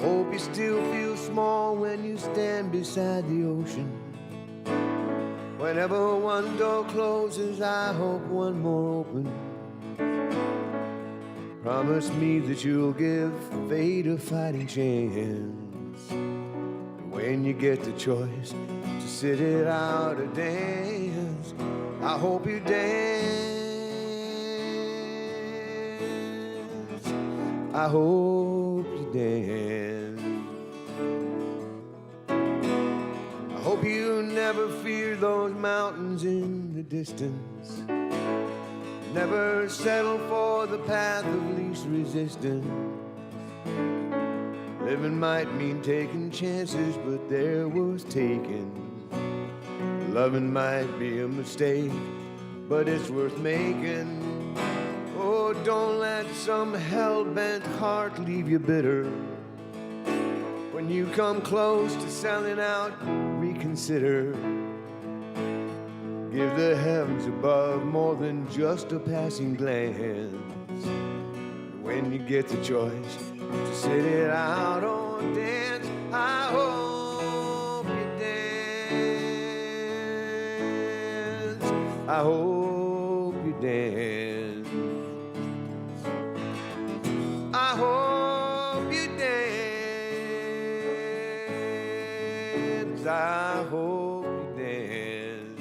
hope you still feel small when you stand beside the ocean. Whenever one door closes, I hope one more opens. Promise me that you'll give fate a fighting chance. When you get the choice to sit it out or dance, I hope you dance. I hope you dance. I hope you never fear those mountains in the distance. Never settle for the path of least resistance. Living might mean taking chances, but they're worth taking. Loving might be a mistake, but it's worth making. Oh, don't let some hell-bent heart leave you bitter. When you come close to selling out, reconsider. Give the heavens above more than just a passing glance. When you get the choice to sit it out or dance, I hope you dance. I hope you dance. I hope you dance. I hope you dance.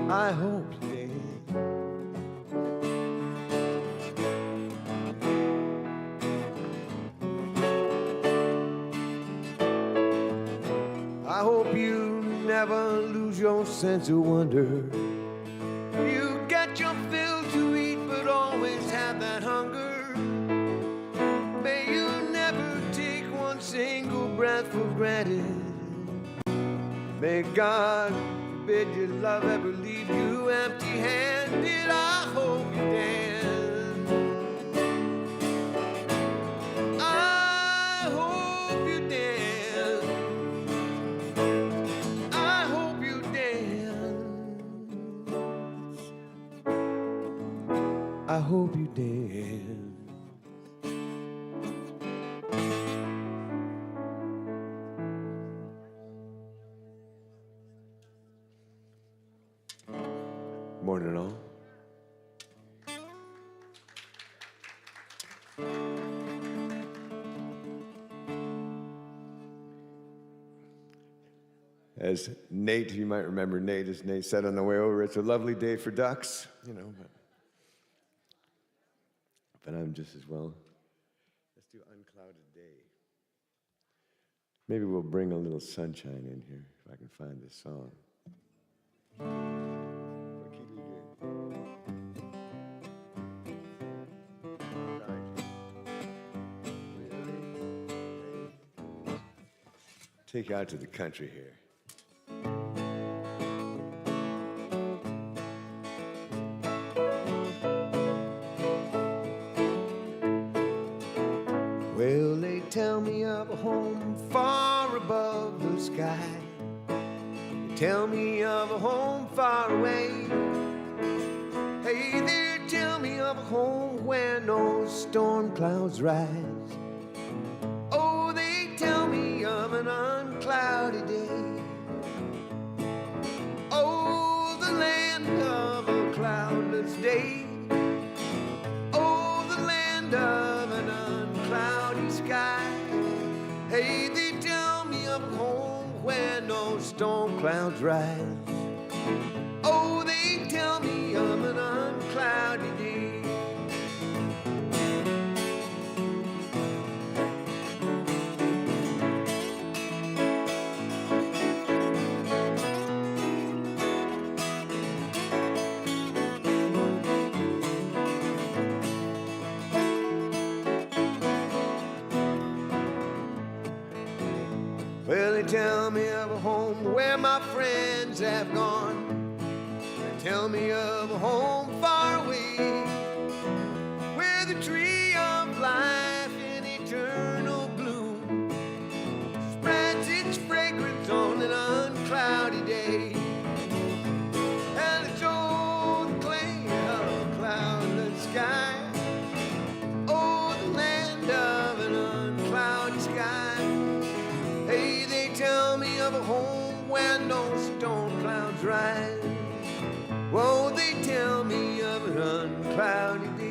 I hope you dance. I hope you never lose your sense of wonder. You get your fill to eat, but always have that hunger. May you never take one single breath for granted. May God forbid your love ever leave you empty-handed. I hope you dance. I hope you dance. I hope you dance. I hope you dance. Morning, all. As Nate, you might remember Nate, as Nate said on the way over, it's a lovely day for ducks, you know, but I'm just as well. Let's do unclouded day. Maybe we'll bring a little sunshine in here, if I can find this song. Take you out to the country here. Well, they tell me of a home far above the sky. They tell me of a home far away. Hey, they tell me of a home where no storm clouds rise. Oh, they tell me of an unclouded day. Oh, the land of a cloudless day. Oh, the land of an uncloudy sky. Hey, they tell me of a home where no storm clouds rise. Oh, they tell me of an uncloudy day. Well, they tell me of a home where my friends have gone. They tell me of a home far away, where the tree of life in eternal bloom spreads its fragrance on an uncloudy day. And it's all the clay of a cloudless sky, oh, the land of an uncloudy sky. Hey, they tell me of a home where no storm clouds rise. Whoa, they tell me of an uncloudy day.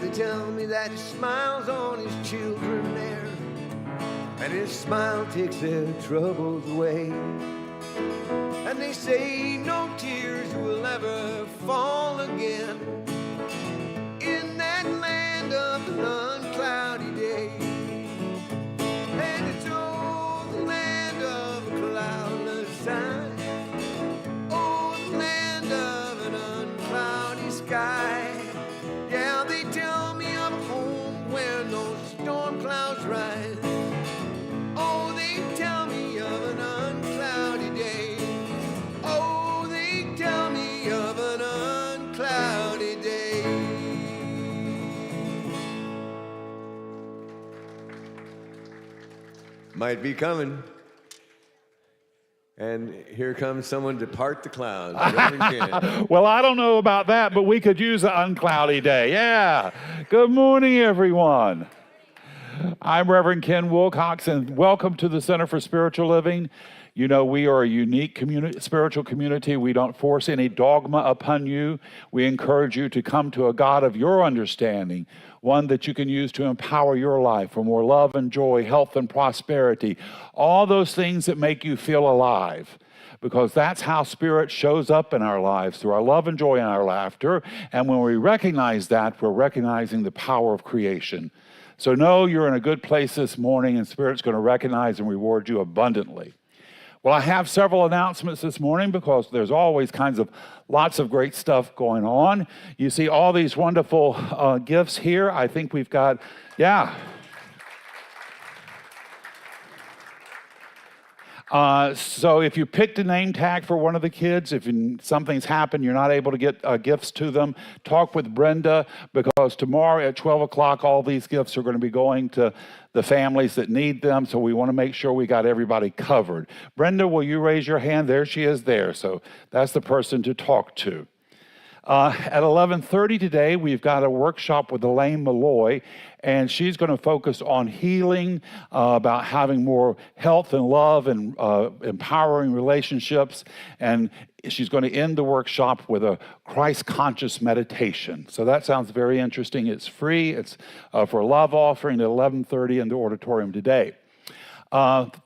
They tell me that he smiles on his children there, and his smile takes their troubles away. And they say no tears will ever fall again in that land of an uncloudy day. And it's oh, the land of a cloudless sky, oh, the land of an uncloudy sky. Yeah, they tell me of a home where no storm clouds rise. Oh, they tell me of an uncloudy day. Oh, they tell me of an uncloudy day. Might be coming. And here comes someone to part the clouds. Well, I don't know about that, but we could use an uncloudy day. Yeah. Good morning, everyone. I'm Reverend Ken Wilcox, and welcome to the Center for Spiritual Living. You know, we are a unique spiritual community. We don't force any dogma upon you. We encourage you to come to a God of your understanding, one that you can use to empower your life for more love and joy, health and prosperity, all those things that make you feel alive, because that's how Spirit shows up in our lives, through our love and joy and our laughter. And when we recognize that, we're recognizing the power of creation. So know you're in a good place this morning, and Spirit's going to recognize and reward you abundantly. Well, I have several announcements this morning because there's always lots of great stuff going on. You see all these wonderful gifts here. I think we've got, yeah. So if you picked a name tag for one of the kids, if something's happened, you're not able to get gifts to them, talk with Brenda, because tomorrow at 12 o'clock, all these gifts are going to be going to the families that need them, so we want to make sure we got everybody covered. Brenda, will you raise your hand? There she is there, so that's the person to talk to. At 11:30 today, we've got a workshop with Elaine Malloy, and she's going to focus on healing, about having more health and love and empowering relationships. And she's going to end the workshop with a Christ-conscious meditation. So that sounds very interesting. It's free. It's for a love offering at 11:30 in the auditorium today.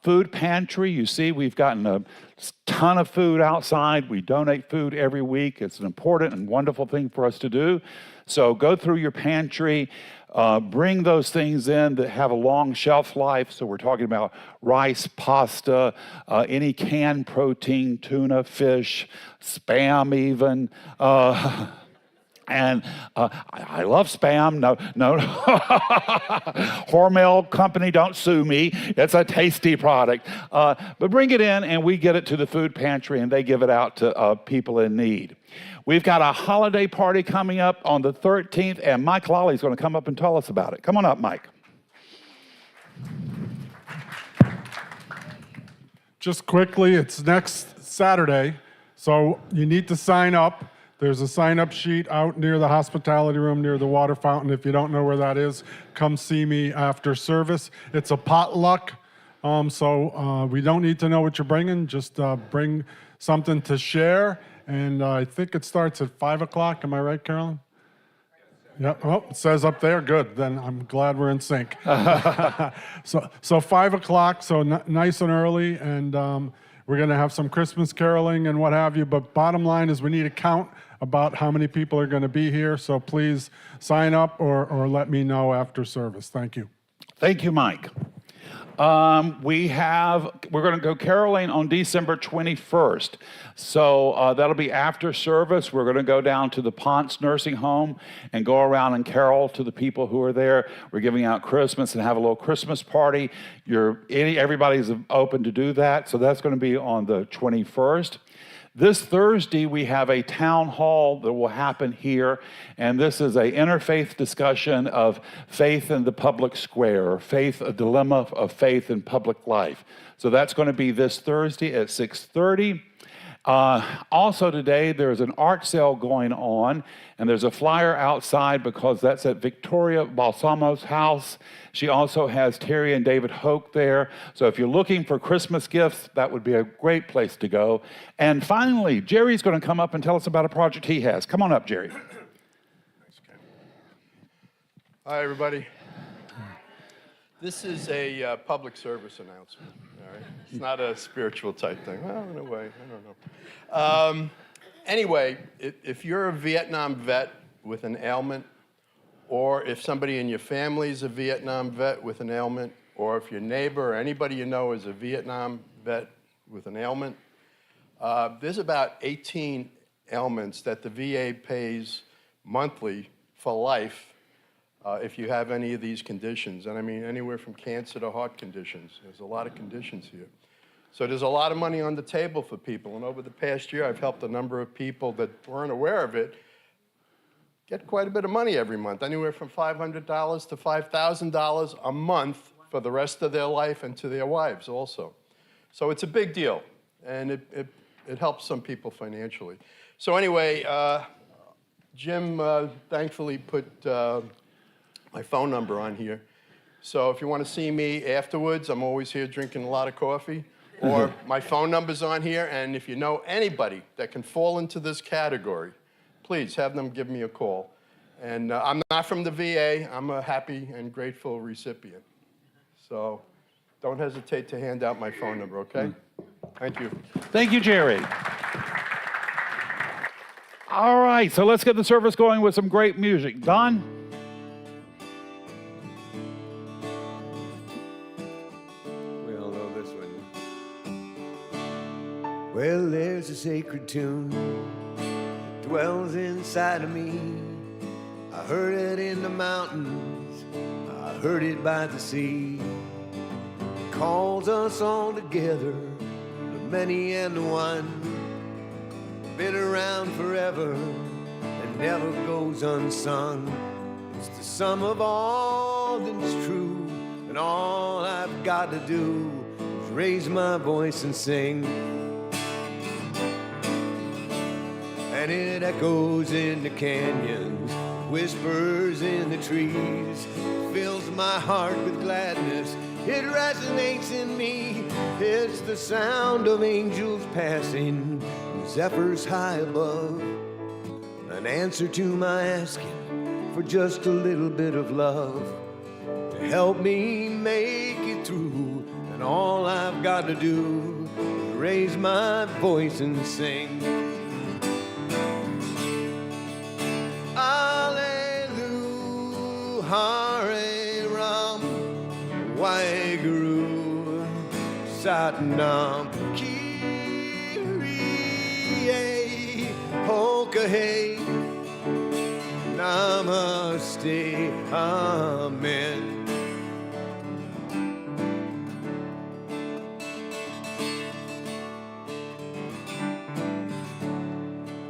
Food pantry, you see we've gotten a ton of food outside. We donate food every week. It's an important and wonderful thing for us to do. So go through your pantry, bring those things in that have a long shelf life. So we're talking about rice, pasta, any canned protein, tuna, fish, Spam even. And I love Spam. No. Hormel company, don't sue me. It's a tasty product. But bring it in, and we get it to the food pantry, and they give it out to people in need. We've got a holiday party coming up on the 13th, and Mike Lawley's going to come up and tell us about it. Come on up, Mike. Just quickly, it's next Saturday, so you need to sign up. There's a sign-up sheet out near the hospitality room, near the water fountain. If you don't know where that is, come see me after service. It's a potluck, so we don't need to know what you're bringing. Just bring something to share, and I think it starts at 5 o'clock. Am I right, Carolyn? Yeah. Oh, it says up there. Good. Then I'm glad we're in sync. So 5 o'clock, so nice and early, and we're going to have some Christmas caroling and what have you. But bottom line is we need a count about how many people are going to be here. So please sign up or let me know after service. Thank you. Thank you, Mike. We're going to go caroling on December 21st. So that'll be after service. We're going to go down to the Ponce Nursing Home and go around and carol to the people who are there. We're giving out Christmas and have a little Christmas party. Everybody's open to do that. So that's going to be on the 21st. This Thursday, we have a town hall that will happen here, and this is an interfaith discussion of faith in the public square, a dilemma of faith in public life. So that's going to be this Thursday at 6:30. Also today, there's an art sale going on, and there's a flyer outside because that's at Victoria Balsamo's house. She also has Terry and David Hoke there. So if you're looking for Christmas gifts, that would be a great place to go. And finally, Jerry's going to come up and tell us about a project he has. Come on up, Jerry. Hi, everybody. This is a public service announcement, all right? It's not a spiritual type thing. Well, in a way, I don't know. Anyway, if you're a Vietnam vet with an ailment, or if somebody in your family is a Vietnam vet with an ailment, or if your neighbor or anybody you know is a Vietnam vet with an ailment, there's about 18 ailments that the VA pays monthly for life if you have any of these conditions. And I mean anywhere from cancer to heart conditions. There's a lot of conditions here. So there's a lot of money on the table for people. And over the past year, I've helped a number of people that weren't aware of it get quite a bit of money every month, anywhere from $500 to $5,000 a month for the rest of their life and to their wives also. So it's a big deal, and it helps some people financially. So anyway, Jim thankfully put my phone number on here. So if you want to see me afterwards, I'm always here drinking a lot of coffee. Or my phone number's on here, and if you know anybody that can fall into this category, please have them give me a call. And I'm not from the VA. I'm a happy and grateful recipient. So don't hesitate to hand out my phone number, okay? Thank you. Thank you, Jerry. All right, so let's get the service going with some great music. Don? We all know this one. Well, there's a sacred tune dwells inside of me. I heard it in the mountains, I heard it by the sea. It calls us all together, the many and the one. Been around forever and never goes unsung. It's the sum of all that's true, and all I've got to do is raise my voice and sing. And it echoes in the canyons, whispers in the trees, fills my heart with gladness, it resonates in me. It's the sound of angels passing, zephyrs high above, an answer to my asking for just a little bit of love to help me make it through. And all I've got to do is raise my voice and sing. Alleluia, Hare Ram, Waheguru, Satnam, Kyrie, Hokahe, Namaste, Amen.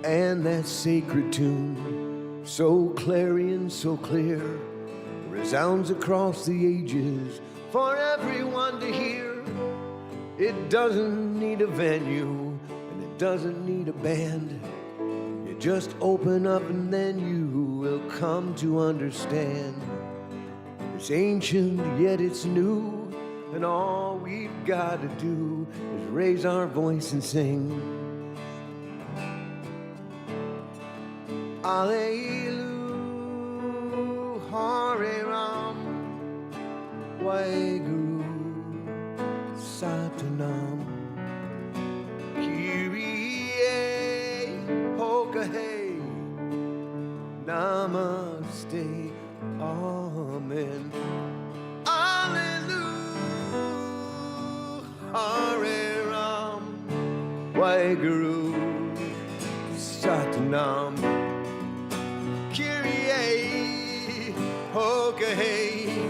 And that sacred tune, so clarion, so clear, resounds across the ages for everyone to hear. It doesn't need a venue, and it doesn't need a band. You just open up and then you will come to understand. It's ancient, yet it's new, and all we've got to do is raise our voice and sing. Alleluia, Hare Ram, Waheguru, Satnam, Kyrie, Hokahe, Namaste, Amen. Alleluia, Hare Ram, Waheguru, Satanam, Kyrie, Hokahe,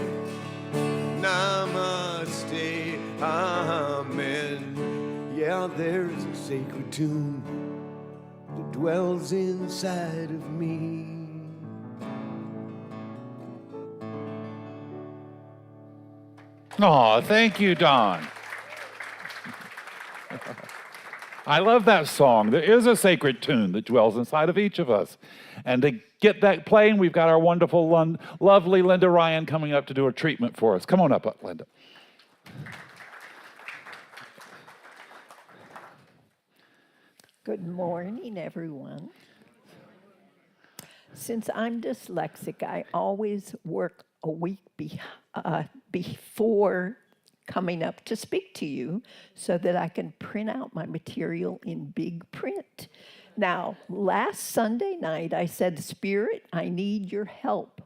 Namaste, Amen. Yeah, there's a sacred tune that dwells inside of me. Oh, thank you, Don. I love that song. There is a sacred tune that dwells inside of each of us. And to get that playing, we've got our wonderful, lovely Linda Ryan coming up to do a treatment for us. Come on up, Linda. Good morning, everyone. Since I'm dyslexic, I always work a week before coming up to speak to you so that I can print out my material in big print. Now, last Sunday night, I said, Spirit, I need your help.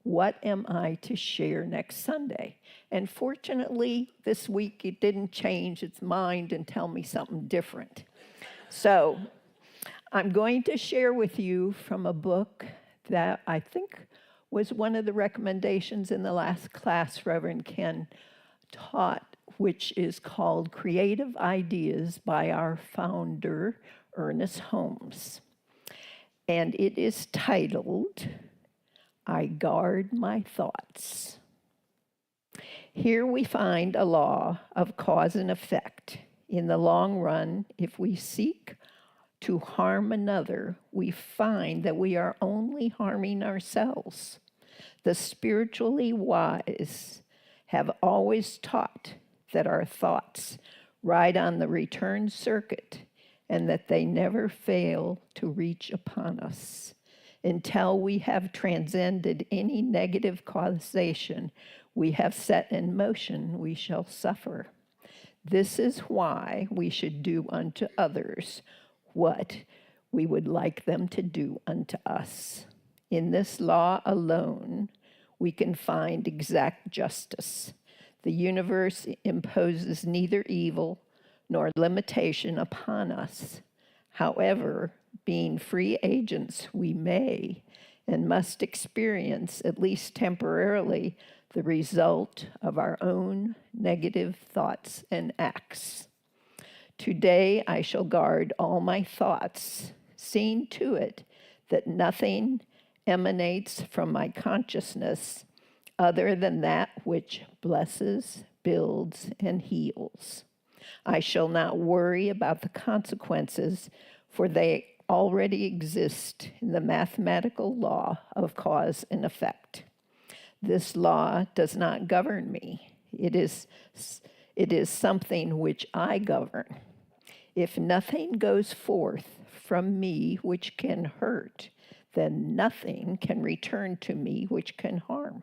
What am I to share next Sunday? And fortunately, this week, it didn't change its mind and tell me something different. So I'm going to share with you from a book that I think was one of the recommendations in the last class Reverend Ken taught, which is called Creative Ideas by our founder, Ernest Holmes. And it is titled, I Guard My Thoughts. Here we find a law of cause and effect. In the long run, if we seek to harm another, we find that we are only harming ourselves. The spiritually wise have always taught that our thoughts ride on the return circuit and that they never fail to reach upon us. Until we have transcended any negative causation we have set in motion, we shall suffer. This is why we should do unto others what we would like them to do unto us. In this law alone, we can find exact justice. The universe imposes neither evil nor limitation upon us. However, being free agents, we may and must experience, at least temporarily, the result of our own negative thoughts and acts. Today I shall guard all my thoughts, seeing to it that nothing emanates from my consciousness other than that which blesses, builds, and heals. I shall not worry about the consequences, for they already exist in the mathematical law of cause and effect. This law does not govern me. It is something which I govern. If nothing goes forth from me which can hurt, then nothing can return to me which can harm.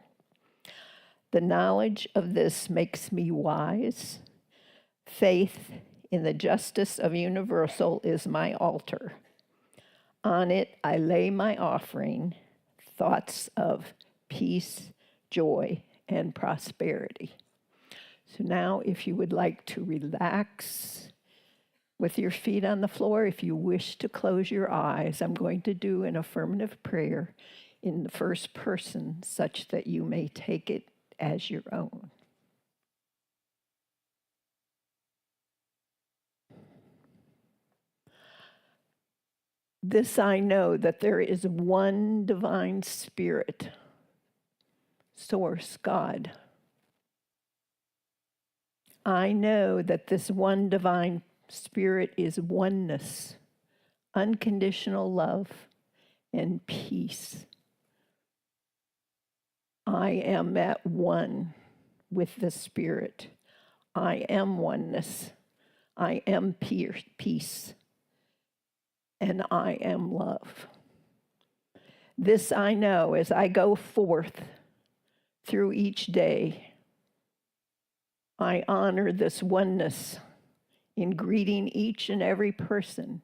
The knowledge of this makes me wise. Faith in the justice of universal is my altar. On it I lay my offering, thoughts of peace, joy, and prosperity. So now, if you would like to relax with your feet on the floor, if you wish to close your eyes, I'm going to do an affirmative prayer in the first person such that you may take it as your own. This I know, that there is one divine spirit, Source God. I know that this one divine spirit is oneness, unconditional love, and peace. I am at one with the Spirit. I am oneness. I am peace. And I am love. This I know as I go forth through each day. I honor this oneness in greeting each and every person,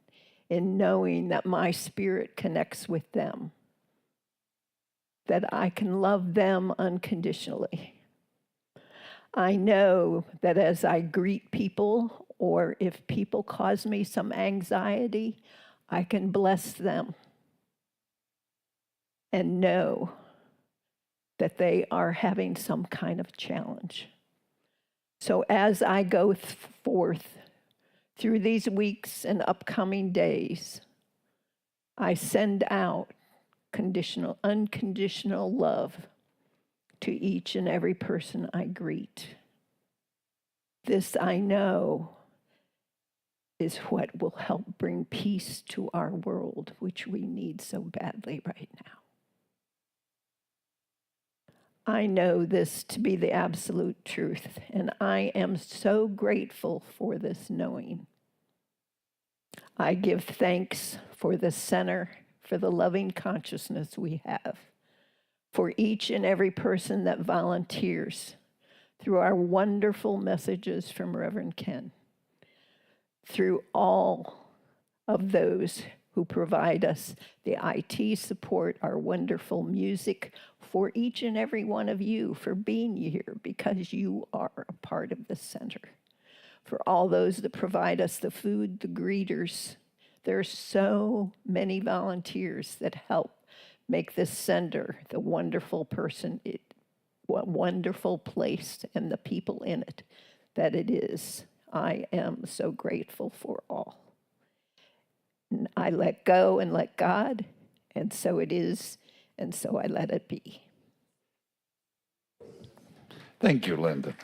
in knowing that my spirit connects with them. that I can love them unconditionally. I know that as I greet people, or if people cause me some anxiety, I can bless them and know that they are having some kind of challenge. So as I go forth through these weeks and upcoming days, I send out unconditional love to each and every person I greet. This I know is what will help bring peace to our world, which we need so badly right now. I know this to be the absolute truth, and I am so grateful for this knowing. I give thanks for the center, for the loving consciousness we have, for each and every person that volunteers through our wonderful messages from Reverend Ken, through all of those who provide us the IT support, our wonderful music, for each and every one of you for being here because you are a part of the center. For all those that provide us the food, the greeters. There are so many volunteers that help make this center the wonderful wonderful place and the people in it that it is. I am so grateful for all. And I let go and let God, and so it is, and so I let it be. Thank you, Linda.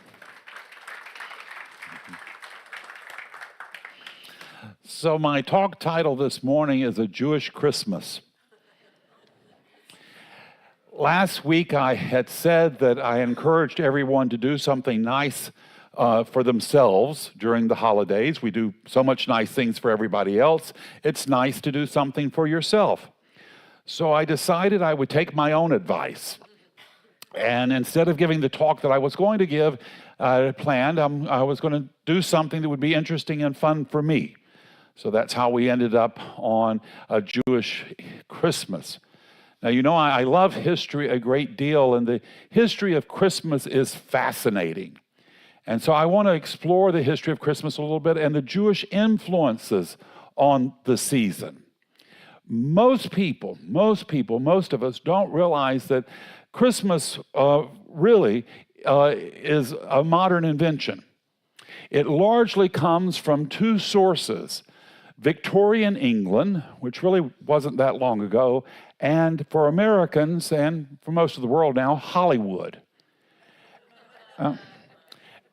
So my talk title this morning is A Jewish Christmas. Last week I had said that I encouraged everyone to do something nice for themselves during the holidays. We do so much nice things for everybody else. It's nice to do something for yourself. So I decided I would take my own advice. And instead of giving the talk that I was going to give, I planned I was going to do something that would be interesting and fun for me. So that's how we ended up on a Jewish Christmas. Now, you know, I love history a great deal, and the history of Christmas is fascinating. And so I want to explore the history of Christmas a little bit and the Jewish influences on the season. Most of us don't realize that Christmas really is a modern invention. It largely comes from two sources: Victorian England, which really wasn't that long ago, and for Americans and for most of the world now, Hollywood.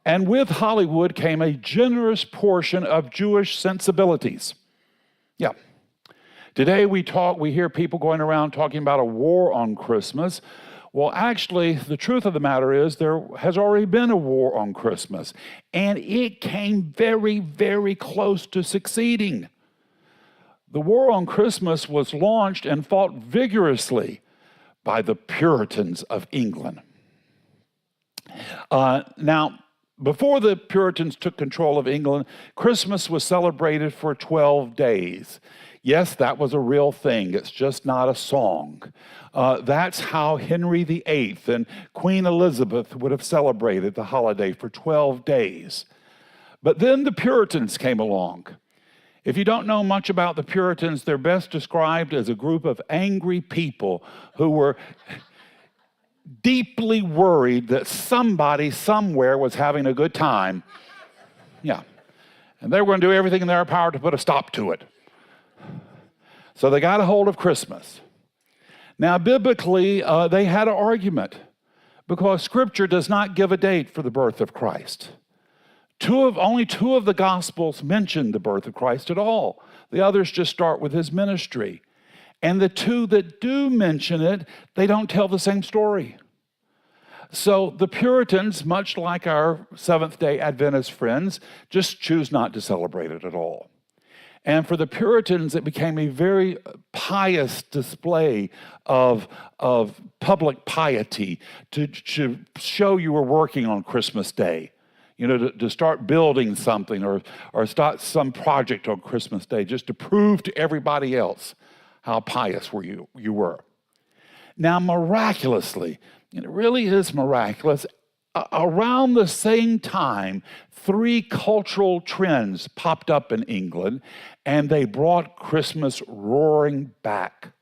And with Hollywood came a generous portion of Jewish sensibilities. Yeah. Today we hear people going around talking about a war on Christmas. Well, actually, the truth of the matter is there has already been a war on Christmas, and it came very, very close to succeeding. The war on Christmas was launched and fought vigorously by the Puritans of England. Now, before the Puritans took control of England, Christmas was celebrated for 12 days. Yes, that was a real thing. It's just not a song. That's how Henry VIII and Queen Elizabeth would have celebrated the holiday for 12 days. But then the Puritans came along. If you don't know much about the Puritans, they're best described as a group of angry people who were deeply worried that somebody somewhere was having a good time. Yeah. And they were going to do everything in their power to put a stop to it. So they got a hold of Christmas. Now, biblically, they had an argument because Scripture does not give a date for the birth of Christ. Only two of the Gospels mention the birth of Christ at all. The others just start with his ministry. And the two that do mention it, they don't tell the same story. So the Puritans, much like our Seventh-day Adventist friends, just choose not to celebrate it at all. And for the Puritans, it became a very pious display of public piety to show you were working on Christmas Day. You know, to start building something or start some project on Christmas Day just to prove to everybody else how pious you were. Now, miraculously, and it really is miraculous, around the same time, 3 cultural trends popped up in England, and they brought Christmas roaring back.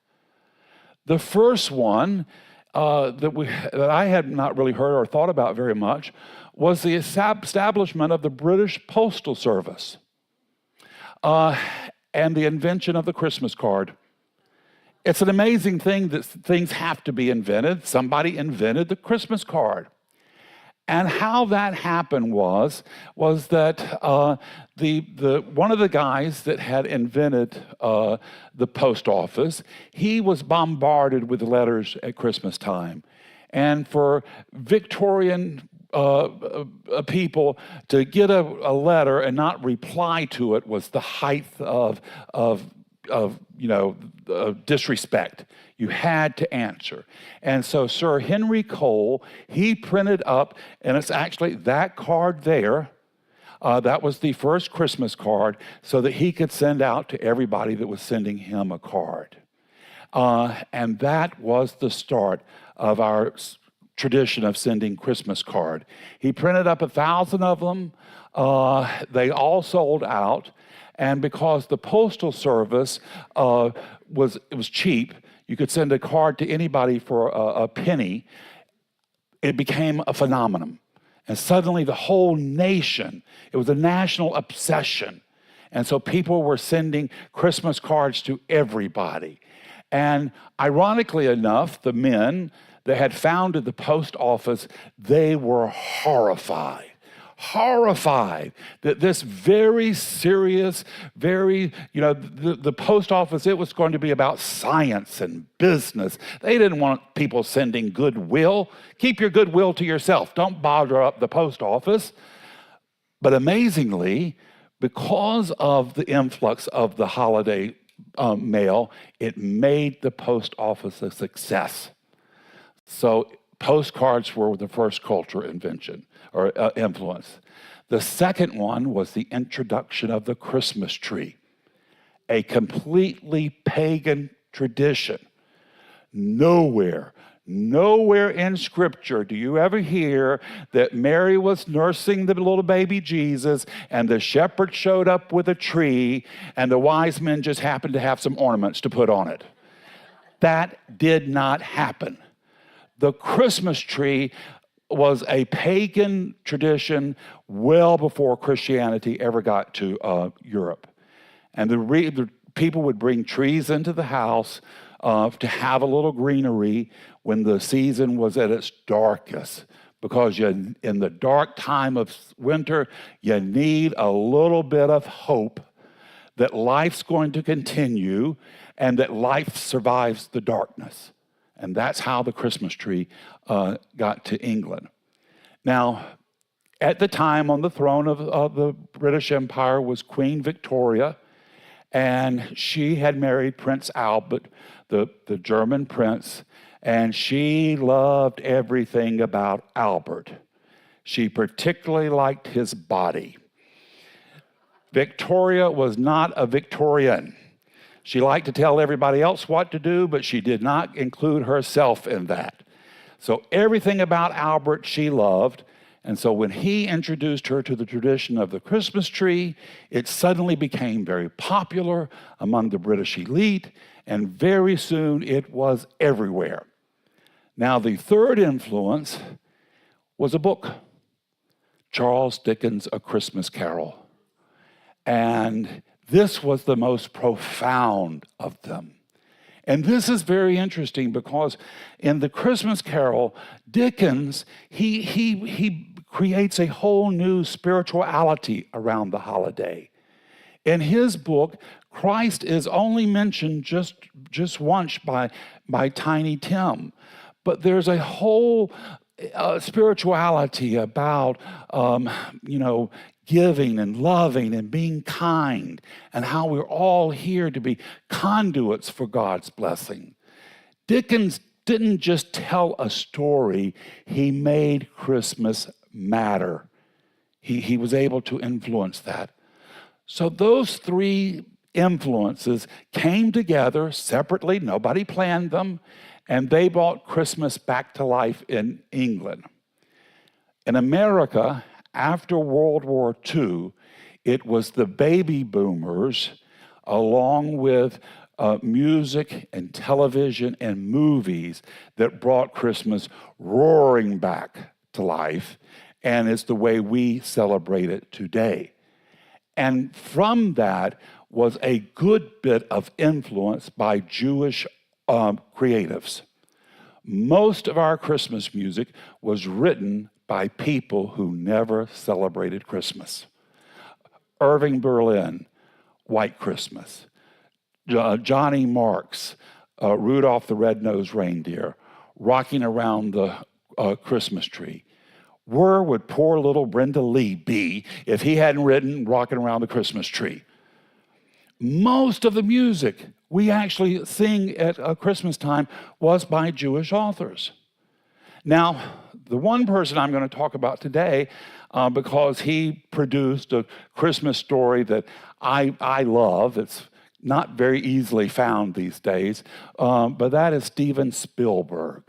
The first one that I had not really heard or thought about very much was the establishment of the British Postal Service and the invention of the Christmas card. It's an amazing thing that things have to be invented. Somebody invented the Christmas card. And how that happened was that one of the guys that had invented the post office, he was bombarded with letters at Christmas time. And for Victorian people to get a letter and not reply to it was the height of disrespect. You had to answer. And so Sir Henry Cole, he printed up, and it's actually that card there. That was the first Christmas card, so that he could send out to everybody that was sending him a card. And that was the start of our tradition of sending Christmas card. He printed up 1,000 of them. They all sold out. And because the Postal Service was cheap, you could send a card to anybody for a penny, it became a phenomenon. And suddenly the whole nation, it was a national obsession. And so people were sending Christmas cards to everybody. And ironically enough, the men that had founded the post office, they were horrified that this very serious, the post office, it was going to be about science and business. They didn't want people sending goodwill. Keep your goodwill to yourself. Don't bother up the post office. But amazingly, because of the influx of the holiday mail, it made the post office a success. So postcards were the first cultural invention or influence. The second one was the introduction of the Christmas tree, a completely pagan tradition. Nowhere in Scripture do you ever hear that Mary was nursing the little baby Jesus and the shepherd showed up with a tree and the wise men just happened to have some ornaments to put on it. That did not happen. The Christmas tree was a pagan tradition well before Christianity ever got to Europe. And the people would bring trees into the house to have a little greenery when the season was at its darkest. Because in the dark time of winter, you need a little bit of hope that life's going to continue and that life survives the darkness. And that's how the Christmas tree got to England. Now, at the time on the throne of the British Empire was Queen Victoria, and she had married Prince Albert, the German prince, and she loved everything about Albert. She particularly liked his body. Victoria was not a Victorian. She liked to tell everybody else what to do, but she did not include herself in that. So everything about Albert she loved. And so when he introduced her to the tradition of the Christmas tree, it suddenly became very popular among the British elite, and very soon it was everywhere. Now, the third influence was a book, Charles Dickens' A Christmas Carol. And this was the most profound of them. And this is very interesting because in the Christmas Carol, Dickens, he creates a whole new spirituality around the holiday. In his book, Christ is only mentioned just once by Tiny Tim, but there's a whole spirituality about, giving and loving and being kind, and how we're all here to be conduits for God's blessing. Dickens didn't just tell a story, he made Christmas matter. He was able to influence that. So those three influences came together separately, nobody planned them, and they brought Christmas back to life in England. In America, after World War II, it was the baby boomers, along with music and television and movies, that brought Christmas roaring back to life, and it's the way we celebrate it today. And from that was a good bit of influence by Jewish creatives. Most of our Christmas music was written by people who never celebrated Christmas. Irving Berlin, White Christmas. Johnny Marks, Rudolph the Red-Nosed Reindeer, Rocking Around the Christmas Tree. Where would poor little Brenda Lee be if he hadn't written Rocking Around the Christmas Tree? Most of the music we actually sing at Christmas time was by Jewish authors. Now, the one person I'm going to talk about today, because he produced a Christmas story that I love, it's not very easily found these days, but that is Steven Spielberg.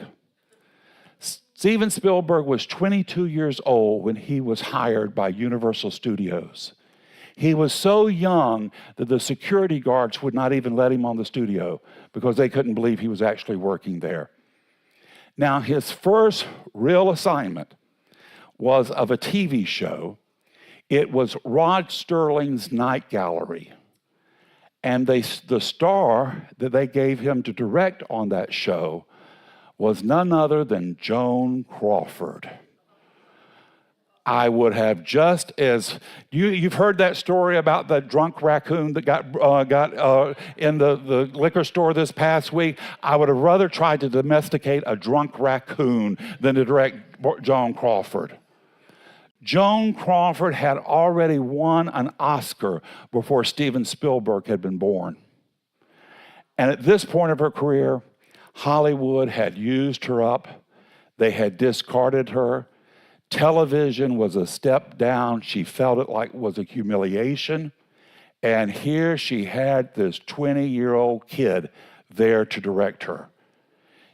Steven Spielberg was 22 years old when he was hired by Universal Studios. He was so young that the security guards would not even let him on the studio because they couldn't believe he was actually working there. Now, his first real assignment was of a TV show. It was Rod Sterling's Night Gallery. And the star that they gave him to direct on that show was none other than Joan Crawford. I would have just as, you've heard that story about the drunk raccoon that got in the liquor store this past week. I would have rather tried to domesticate a drunk raccoon than to direct Joan Crawford. Joan Crawford had already won an Oscar before Steven Spielberg had been born. And at this point of her career, Hollywood had used her up. They had discarded her. Television was a step down. She felt it like it was a humiliation. And here she had this 20-year-old kid there to direct her.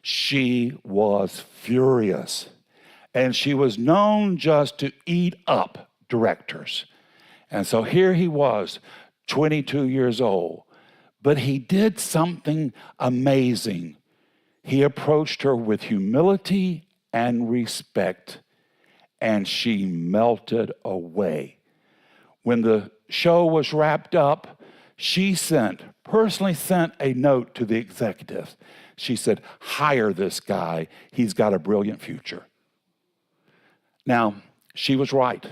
She was furious. And she was known just to eat up directors. And so here he was, 22 years old. But he did something amazing. He approached her with humility and respect, and she melted away. When the show was wrapped up, she personally sent a note to the executives. She said, "Hire this guy. He's got a brilliant future." Now, she was right.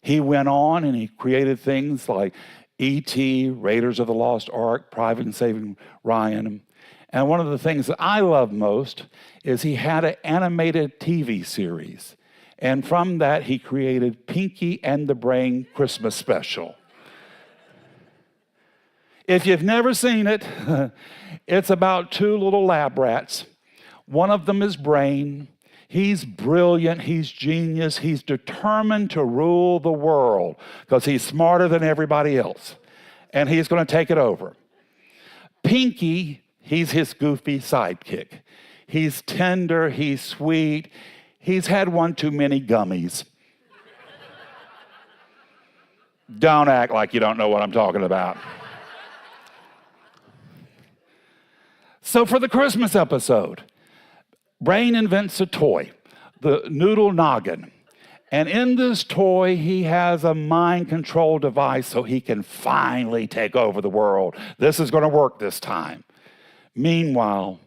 He went on and he created things like E.T., Raiders of the Lost Ark, Private and Saving Ryan. And one of the things that I love most is he had an animated TV series. And from that, he created Pinky and the Brain Christmas Special. If you've never seen it, it's about two little lab rats. One of them is Brain. He's brilliant, he's genius, he's determined to rule the world because he's smarter than everybody else. And he's going to take it over. Pinky, he's his goofy sidekick. He's tender, he's sweet. He's had one too many gummies. Don't act like you don't know what I'm talking about. So for the Christmas episode, Brain invents a toy, the Noodle Noggin. And in this toy, he has a mind control device so he can finally take over the world. This is going to work this time. Meanwhile,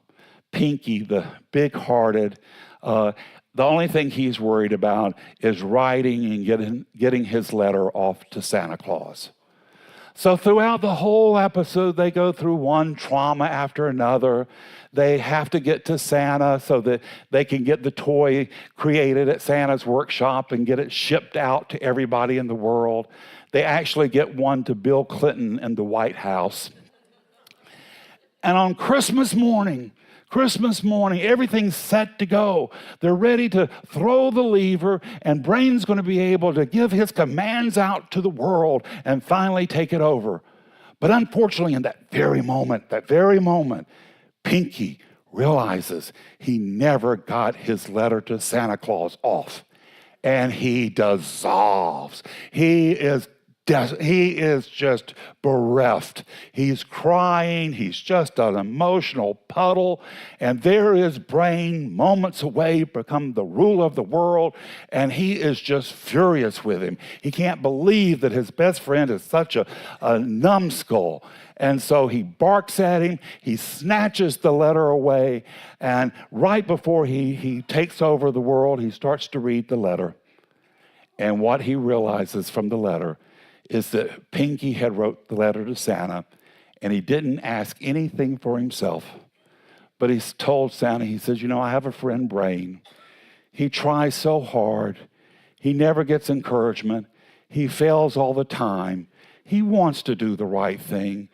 Pinky, the big-hearted, the only thing he's worried about is writing and getting his letter off to Santa Claus. So throughout the whole episode, they go through one trauma after another. They have to get to Santa so that they can get the toy created at Santa's workshop and get it shipped out to everybody in the world. They actually get one to Bill Clinton in the White House. And on Christmas morning, everything's set to go. They're ready to throw the lever, and Brain's going to be able to give his commands out to the world and finally take it over. But unfortunately, in that very moment, Pinky realizes he never got his letter to Santa Claus off. And he dissolves. He is just bereft. He's crying. He's just an emotional puddle. And there is Brain, moments away, become the ruler of the world. And he is just furious with him. He can't believe that his best friend is such a numbskull. And so he barks at him. He snatches the letter away. And right before he takes over the world, he starts to read the letter. And what he realizes from the letter is that Pinky had wrote the letter to Santa, and he didn't ask anything for himself. But he told Santa, he says, I have a friend, Brain. He tries so hard. He never gets encouragement. He fails all the time. He wants to do the right thing.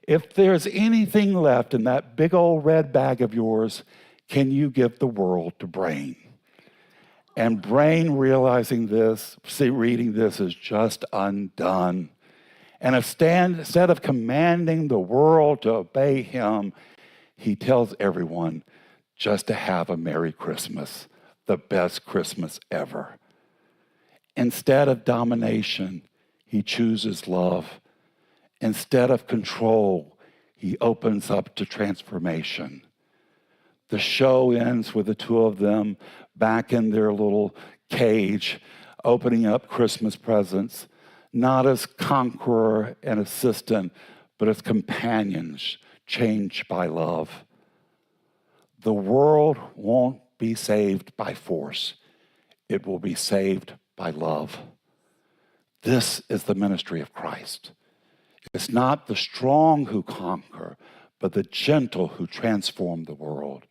If there's anything left in that big old red bag of yours, can you give the world to Brain? And Brain, realizing this, reading this, is just undone. And instead of commanding the world to obey him, he tells everyone just to have a Merry Christmas, the best Christmas ever. Instead of domination, he chooses love. Instead of control, he opens up to transformation. The show ends with the two of them back in their little cage, opening up Christmas presents, not as conqueror and assistant, but as companions changed by love. The world won't be saved by force. It will be saved by love. This is the ministry of Christ. It's not the strong who conquer, but the gentle who transform the world.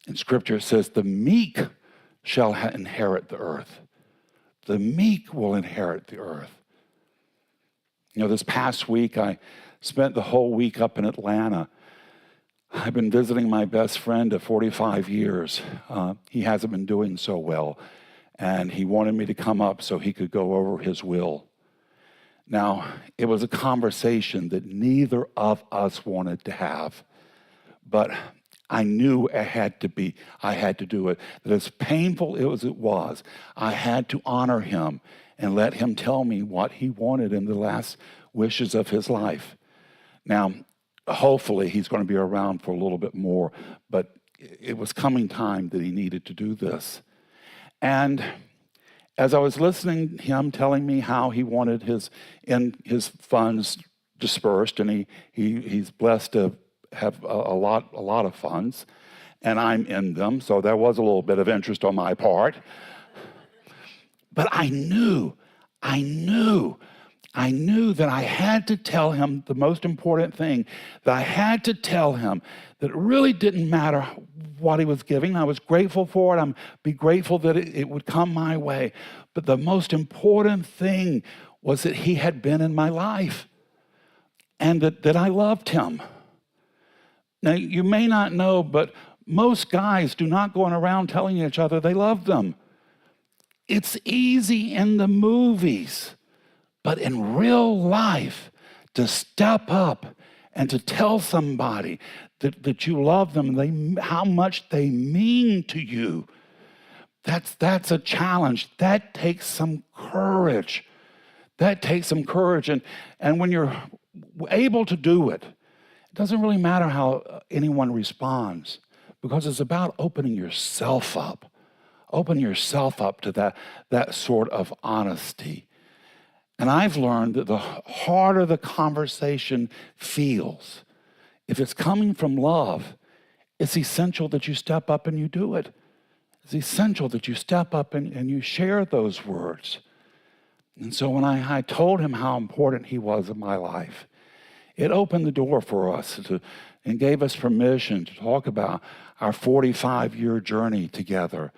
In Scripture, it says, the meek shall inherit the earth. The meek will inherit the earth. This past week, I spent the whole week up in Atlanta. I've been visiting my best friend of 45 years. He hasn't been doing so well, and he wanted me to come up so he could go over his will. Now, it was a conversation that neither of us wanted to have, but I knew I had to do it. That as painful as it was, I had to honor him and let him tell me what he wanted in the last wishes of his life. Now, hopefully he's going to be around for a little bit more, but it was coming time that he needed to do this. And as I was listening to him telling me how he wanted his funds dispersed, and he's blessed to have a lot of funds, and I'm in them, so there was a little bit of interest on my part. But I knew that I had to tell him the most important thing, that I had to tell him that it really didn't matter what he was giving. I was grateful for it. Be grateful that it would come my way. But the most important thing was that he had been in my life and that I loved him. Now, you may not know, but most guys do not go around telling each other they love them. It's easy in the movies, but in real life, to step up and to tell somebody that you love them, how much they mean to you, that's a challenge. That takes some courage. And when you're able to do it, it doesn't really matter how anyone responds, because it's about opening yourself up to that sort of honesty. And I've learned that the harder the conversation feels, if it's coming from love, it's essential that you step up and you do it. It's essential that you step up and you share those words. And so when I told him how important he was in my life, it opened the door for us and gave us permission to talk about our 45-year journey together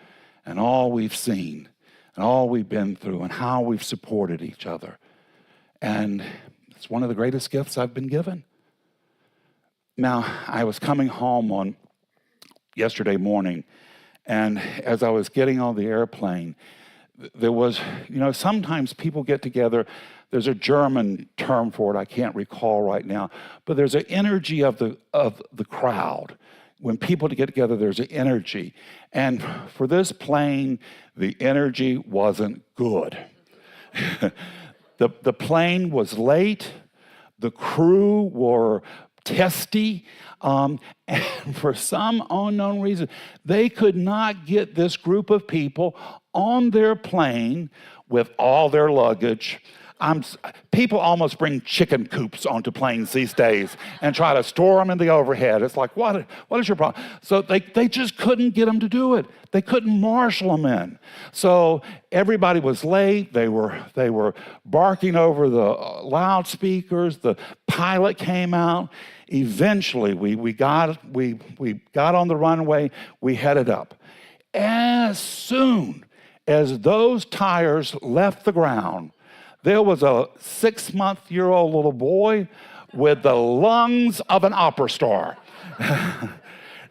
and all we've seen and all we've been through and how we've supported each other. And it's one of the greatest gifts I've been given. Now, I was coming home on yesterday morning, and as I was getting on the airplane, there was, sometimes people get together. There's a German term for it, I can't recall right now, but there's an energy of the crowd. when people get together, there's an energy. And for this plane, the energy wasn't good. The plane was late. The crew were testy. And for some unknown reason, they could not get this group of people on their plane with all their luggage. People almost bring chicken coops onto planes these days and try to store them in the overhead. It's like, what is your problem? So they just couldn't get them to do it. They couldn't marshal them in. So everybody was late. They were barking over the loudspeakers. The pilot came out. Eventually, we got on the runway. We headed up. As soon as those tires left the ground, there was a 6-month-old little boy with the lungs of an opera star.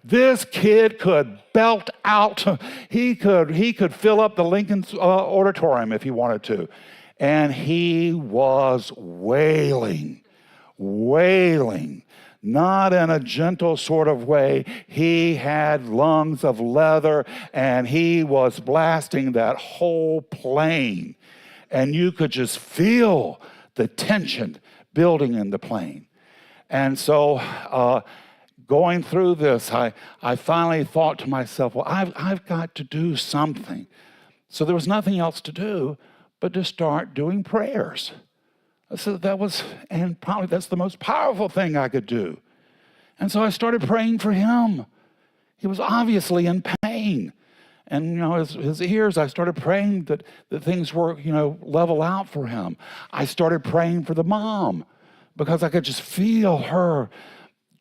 This kid could belt out. He could fill up the Lincoln Auditorium if he wanted to. And he was wailing, not in a gentle sort of way. He had lungs of leather, and he was blasting that whole plane. And you could just feel the tension building in the plane. And so going through this, I finally thought to myself, well, I've got to do something. So there was nothing else to do but to start doing prayers. So and probably that's the most powerful thing I could do. And so I started praying for him. He was obviously in pain. And, his ears, I started praying that things were, level out for him. I started praying for the mom because I could just feel her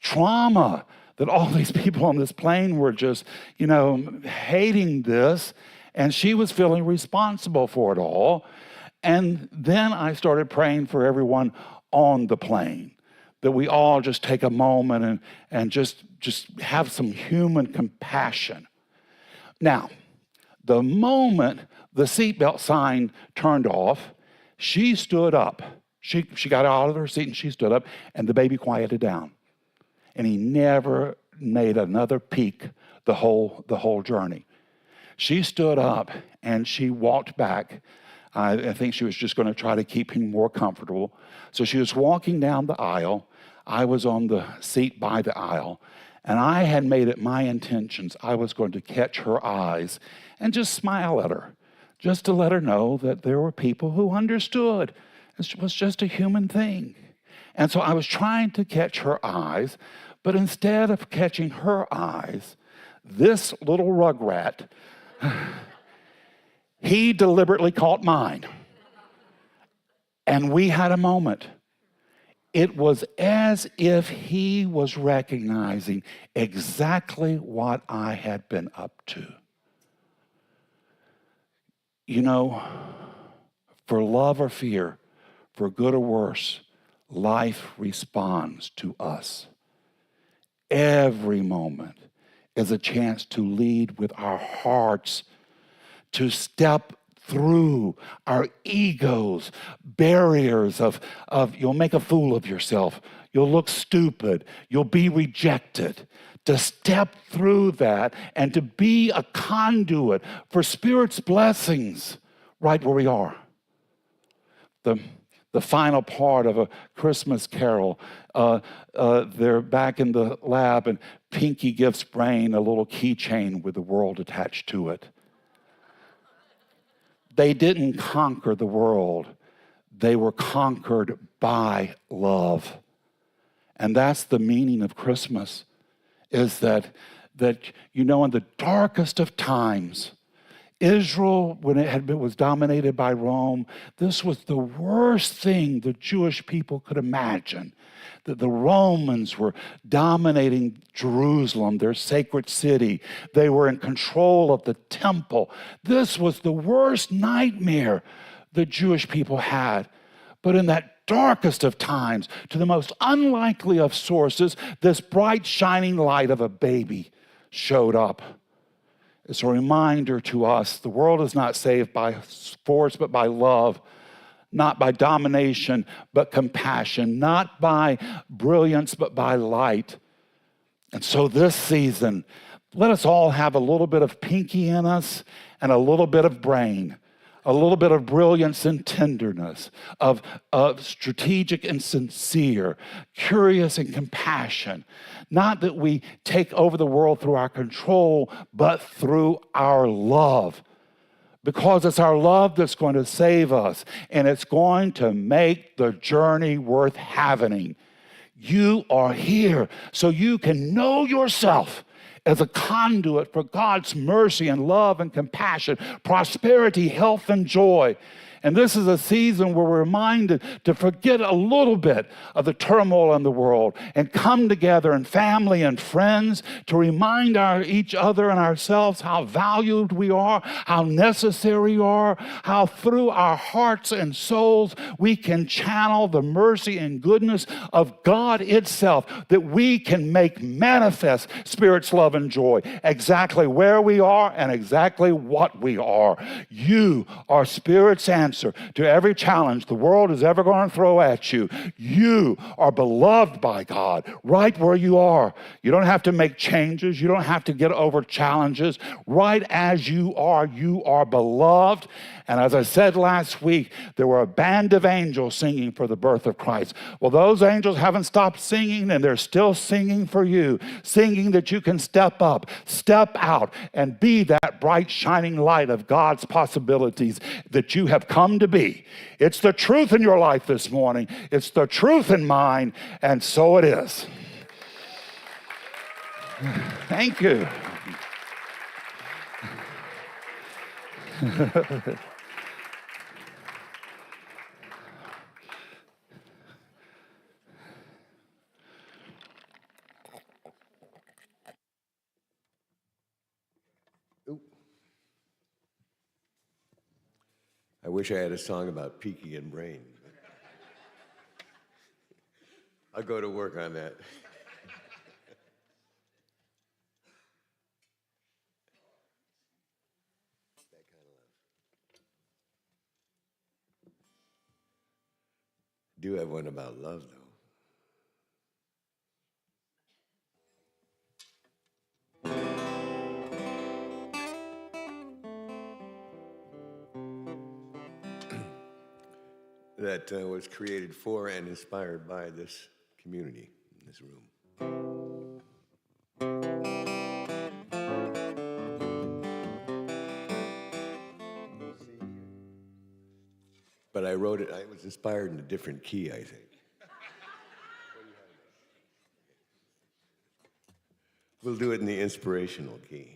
trauma, that all these people on this plane were just, hating this. And she was feeling responsible for it all. And then I started praying for everyone on the plane, that we all just take a moment and just have some human compassion. Now, the moment the seatbelt sign turned off, she stood up. She got out of her seat and she stood up, and the baby quieted down. And he never made another peek the whole journey. She stood up and she walked back. I think she was just going to try to keep him more comfortable. So she was walking down the aisle. I was on the seat by the aisle. And I had made it my intentions. I was going to catch her eyes and just smile at her, just to let her know that there were people who understood. It was just a human thing. And so I was trying to catch her eyes, but instead of catching her eyes, this little rugrat, he deliberately caught mine. And we had a moment. It was as if he was recognizing exactly what I had been up to. For love or fear, for good or worse, life responds to us. Every moment is a chance to lead with our hearts, to step through our egos, barriers of you'll make a fool of yourself, you'll look stupid, you'll be rejected. To step through that and to be a conduit for Spirit's blessings right where we are. The final part of A Christmas Carol, they're back in the lab and Pinky gives Brain a little keychain with the world attached to it. They didn't conquer the world. They were conquered by love. And that's the meaning of Christmas, is that in the darkest of times, Israel, when was dominated by Rome, this was the worst thing the Jewish people could imagine, that the Romans were dominating Jerusalem, their sacred city. They were in control of the temple. This was the worst nightmare the Jewish people had. But in that darkest of times, to the most unlikely of sources, this bright, shining light of a baby showed up. It's a reminder to us the world is not saved by force, but by love. Not by domination, but compassion. Not by brilliance, but by light. And so this season, let us all have a little bit of pinky in us and a little bit of brain, a little bit of brilliance and tenderness, of strategic and sincere, curious and compassion. Not that we take over the world through our control, but through our love. Because it's our love that's going to save us, and it's going to make the journey worth having. You are here so you can know yourself as a conduit for God's mercy and love and compassion, prosperity, health, and joy. And this is a season where we're reminded to forget a little bit of the turmoil in the world and come together in family and friends to remind each other and ourselves how valued we are, how necessary we are, how through our hearts and souls we can channel the mercy and goodness of God itself, that we can make manifest Spirit's love and joy exactly where we are and exactly what we are. You are Spirit's answer to every challenge the world is ever going to throw at you. You are beloved by God right where you are. You don't have to make changes. You don't have to get over challenges. Right as you are beloved. And as I said last week, there were a band of angels singing for the birth of Christ. Well, those angels haven't stopped singing, and they're still singing for you, singing that you can step up, step out, and be that bright, shining light of God's possibilities that you have come to be. It's the truth in your life this morning. It's the truth in mine, and so it is. Thank you. I wish I had a song about Peaky and Brain. I'll go to work on that. Do have one about love, though. That was created for and inspired by this community in this room. But I wrote it, I was inspired in a different key, I think. We'll do it in the inspirational key.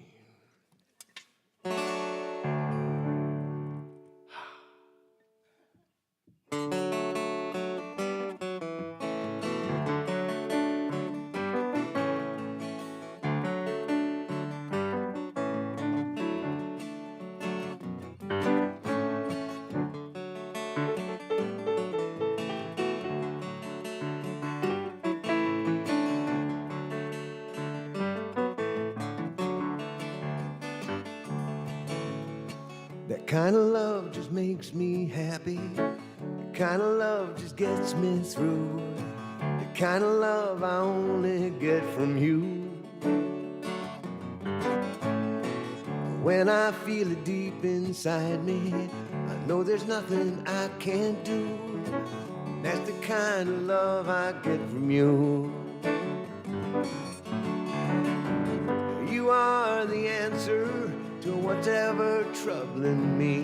That kind of love just makes me happy. That kind of love just gets me through. The kind of love I only get from you. When I feel it deep inside me, I know there's nothing I can't do. That's the kind of love I get from you. You are the answer to whatever troubling me.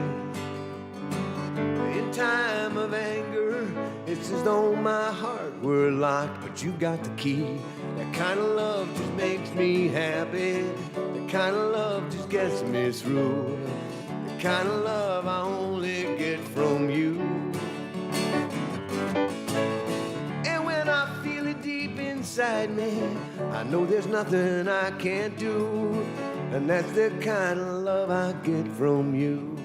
In time of anger, it's as though my heart were locked, but you got the key. That kind of love just makes me happy. That kind of love just gets me through. The kind of love I only get from you. And when I feel it deep inside me, I know there's nothing I can't do. And that's the kind of love I get from you.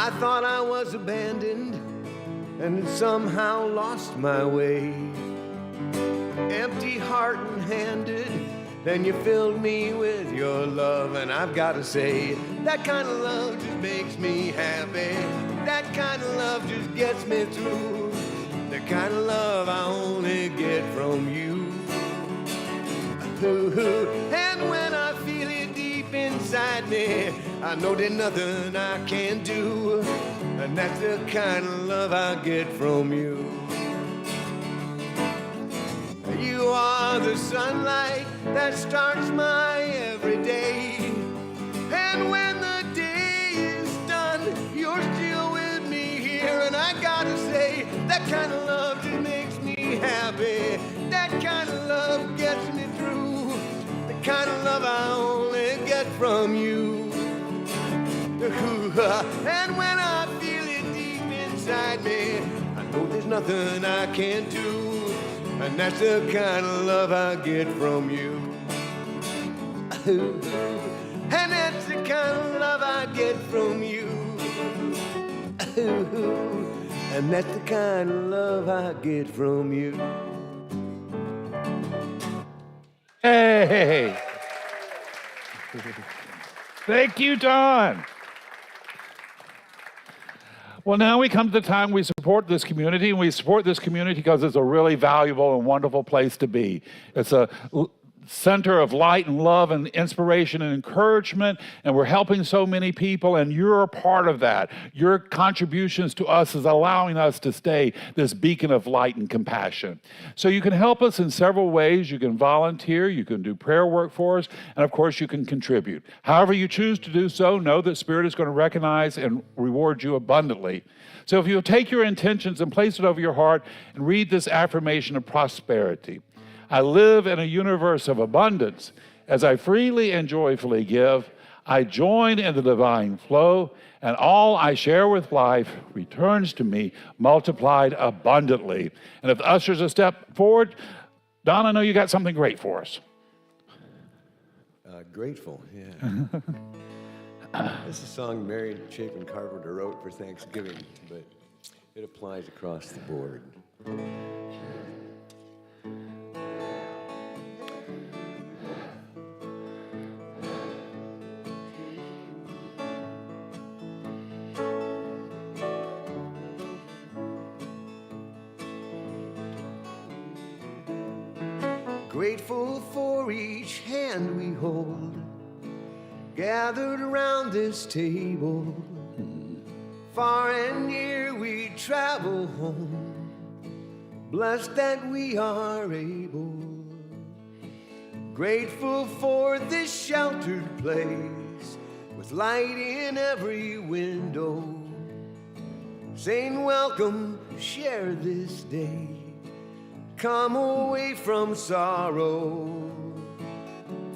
I thought I was abandoned and somehow lost my way. Empty heart and handed, then you filled me with your love. And I've got to say, that kind of love just makes me happy. That kind of love just gets me through. The kind of love I only get from you. And when I feel it deep inside me, I know there's nothing I can do. And that's the kind of love I get from you. You are the sunlight that starts my every day. And when the day is done, you're still with me here. And I gotta say, that kind of love just makes me happy. That kind of love gets me through. The kind of love I only get from you. And when I feel it deep inside me, I know there's nothing I can't do. And that's the kind of love I get from you. And that's the kind of love I get from you. And that's the kind of love I get from you. Hey! Thank you, Don. Well, now we come to the time we support this community, and we support this community because it's a really valuable and wonderful place to be. It's a center of light and love and inspiration and encouragement, and we're helping so many people, and you're a part of that. Your contributions to us is allowing us to stay this beacon of light and compassion. So you can help us in several ways. You can volunteer, you can do prayer work for us, and of course you can contribute. However you choose to do so, know that Spirit is going to recognize and reward you abundantly. So if you'll take your intentions and place it over your heart and read this affirmation of prosperity. I live in a universe of abundance. As I freely and joyfully give, I join in the divine flow, and all I share with life returns to me multiplied abundantly. And if the ushers a step forward, Don, I know you got something great for us. Grateful, yeah. This is a song Mary Chapin Carpenter wrote for Thanksgiving, but it applies across the board. Grateful for each hand we hold, gathered around this table. Far and near we travel home, blessed that we are able. Grateful for this sheltered place, with light in every window. Saying welcome, share this day. Come away from sorrow.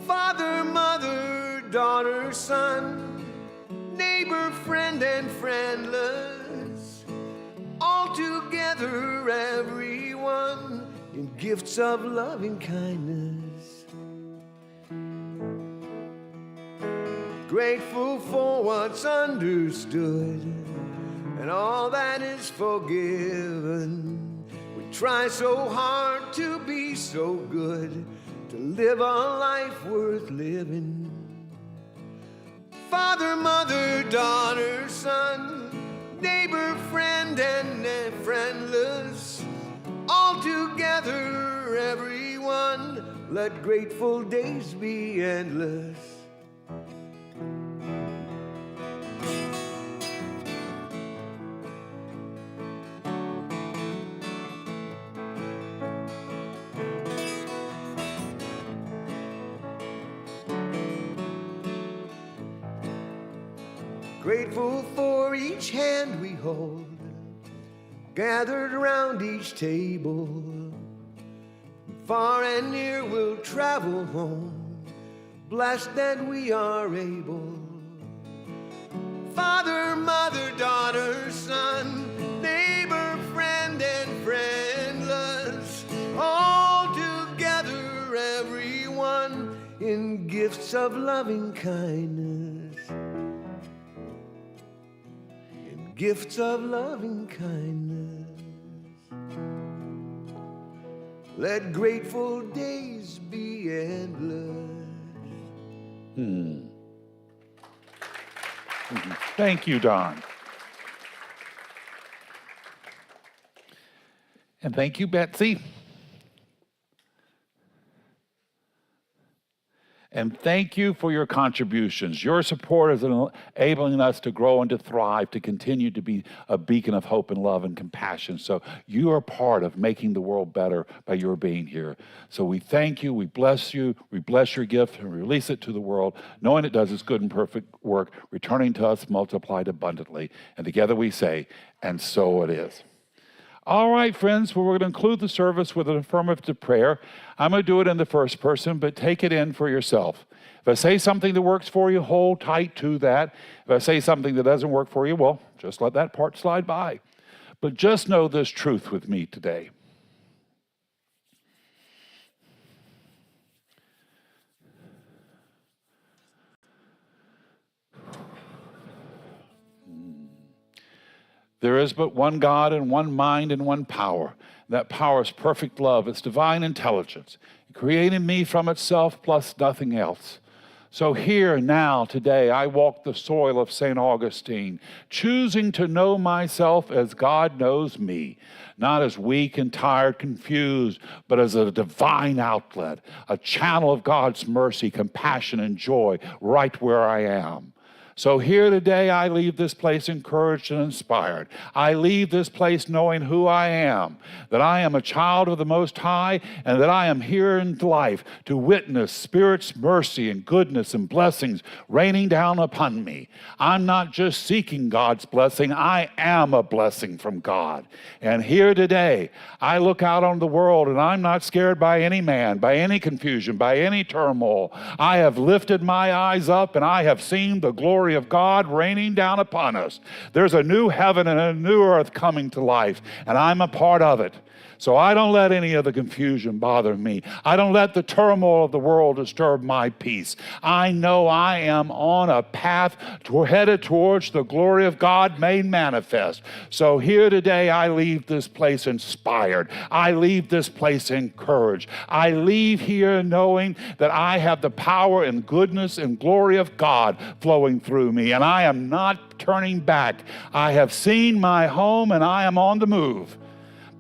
Father, mother, daughter, son, neighbor, friend, and friendless, all together, everyone, in gifts of loving kindness. Grateful for what's understood and all that is forgiven. Try so hard to be so good, to live a life worth living. Father, mother, daughter, son, neighbor, friend, and friendless, all together, everyone, let grateful days be endless. Grateful for each hand we hold, gathered around each table. Far and near we'll travel home, blessed that we are able. Father, mother, daughter, son, neighbor, friend, and friendless, all together, everyone, in gifts of loving kindness. gifts of loving kindness. Let grateful days be endless. Thank you, Don. And thank you, Betsy. And thank you for your contributions. Your support is enabling us to grow and to thrive, to continue to be a beacon of hope and love and compassion. So you are part of making the world better by your being here. So we thank you, we bless your gift, and release it to the world, knowing it does its good and perfect work, returning to us multiplied abundantly. And together we say, and so it is. All right, friends, well, we're going to conclude the service with an affirmative prayer. I'm going to do it in the first person, but take it in for yourself. If I say something that works for you, hold tight to that. If I say something that doesn't work for you, well, just let that part slide by. But just know this truth with me today. There is but one God and one mind and one power. That power is perfect love. It's divine intelligence. It created me from itself plus nothing else. So here, now, today, I walk the soil of St. Augustine, choosing to know myself as God knows me, not as weak and tired, confused, but as a divine outlet, a channel of God's mercy, compassion, and joy right where I am. So here today, I leave this place encouraged and inspired. I leave this place knowing who I am, that I am a child of the Most High, and that I am here in life to witness Spirit's mercy and goodness and blessings raining down upon me. I'm not just seeking God's blessing, I am a blessing from God. And here today, I look out on the world, and I'm not scared by any man, by any confusion, by any turmoil. I have lifted my eyes up, and I have seen the glory of God raining down upon us. There's a new heaven and a new earth coming to life, and I'm a part of it. So I don't let any of the confusion bother me. I don't let the turmoil of the world disturb my peace. I know I am on a path headed towards the glory of God made manifest. So here today, I leave this place inspired. I leave this place encouraged. I leave here knowing that I have the power and goodness and glory of God flowing through me, and I am not turning back. I have seen my home, and I am on the move.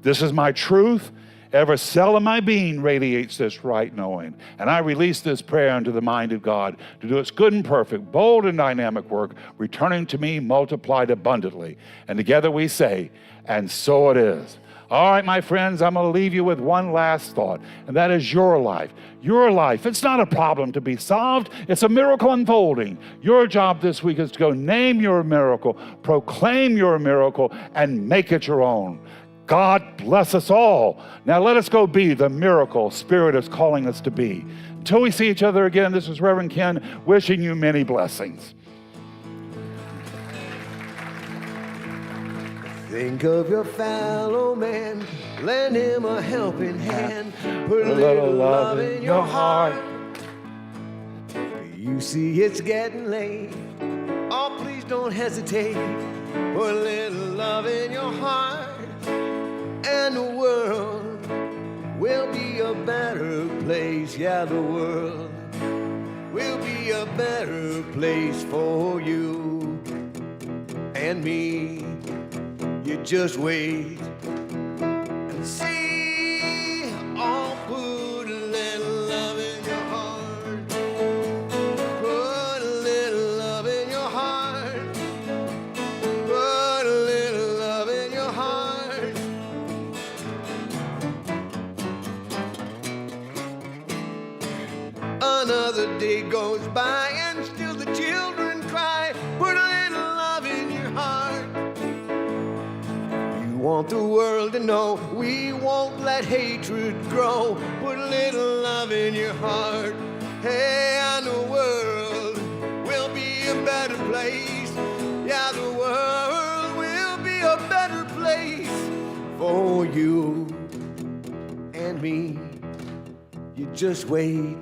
This is my truth. Every cell of my being radiates this right knowing. And I release this prayer into the mind of God to do its good and perfect, bold and dynamic work, returning to me multiplied abundantly. And together we say, and so it is. All right, my friends, I'm going to leave you with one last thought, and that is your life. Your life, it's not a problem to be solved. It's a miracle unfolding. Your job this week is to go name your miracle, proclaim your miracle, and make it your own. God bless us all. Now let us go be the miracle Spirit is calling us to be. Until we see each other again, this is Reverend Ken wishing you many blessings. Think of your fellow man, lend him a helping hand, put a little love in your heart. You see it's getting late, oh please don't hesitate, put a little love in your heart. And the world will be a better place. Yeah, the world will be a better place for you and me. You just wait and see. Oh, put a little love in your heart. Put a little love in your heart. Put a little love in your heart. Another day goes by and still the children cry. Put a little love in your heart. You want the world to know we won't let hatred grow. Put a little love in your heart. Hey, and the world will be a better place. Yeah, the world will be a better place for you and me. You just wait.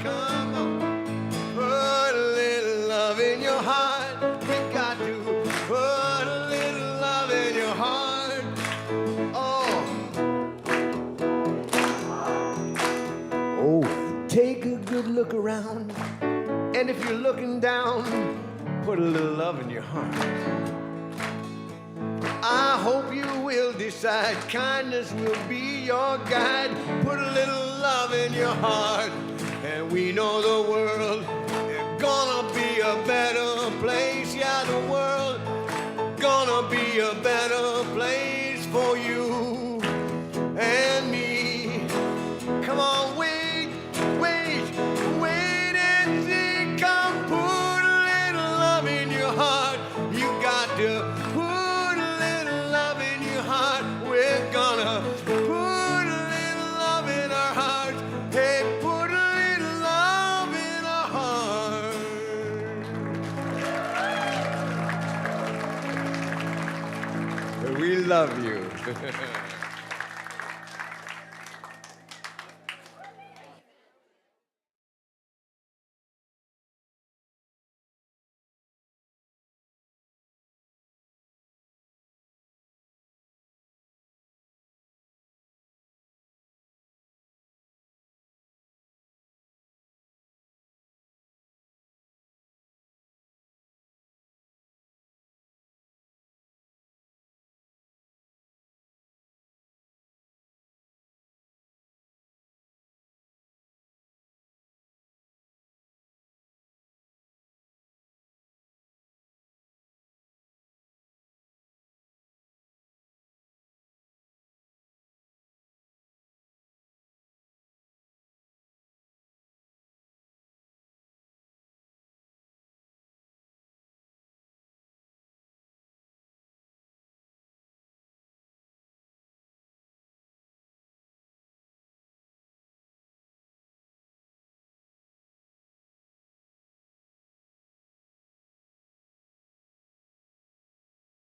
Come on. in your heart. You got to put a little love in your heart. Oh. Oh, take a good look around. And if you're looking down, put a little love in your heart. I hope you will decide kindness will be your guide. Put a little love in your heart, and we know the world is gonna be a better place. Yeah, the world gonna be a better place for you and me. Come on, wait, wait, wait and see. Come put a little love in your heart. You got to we're gonna put a little love in our hearts. Hey, put a little love in our hearts. We love you.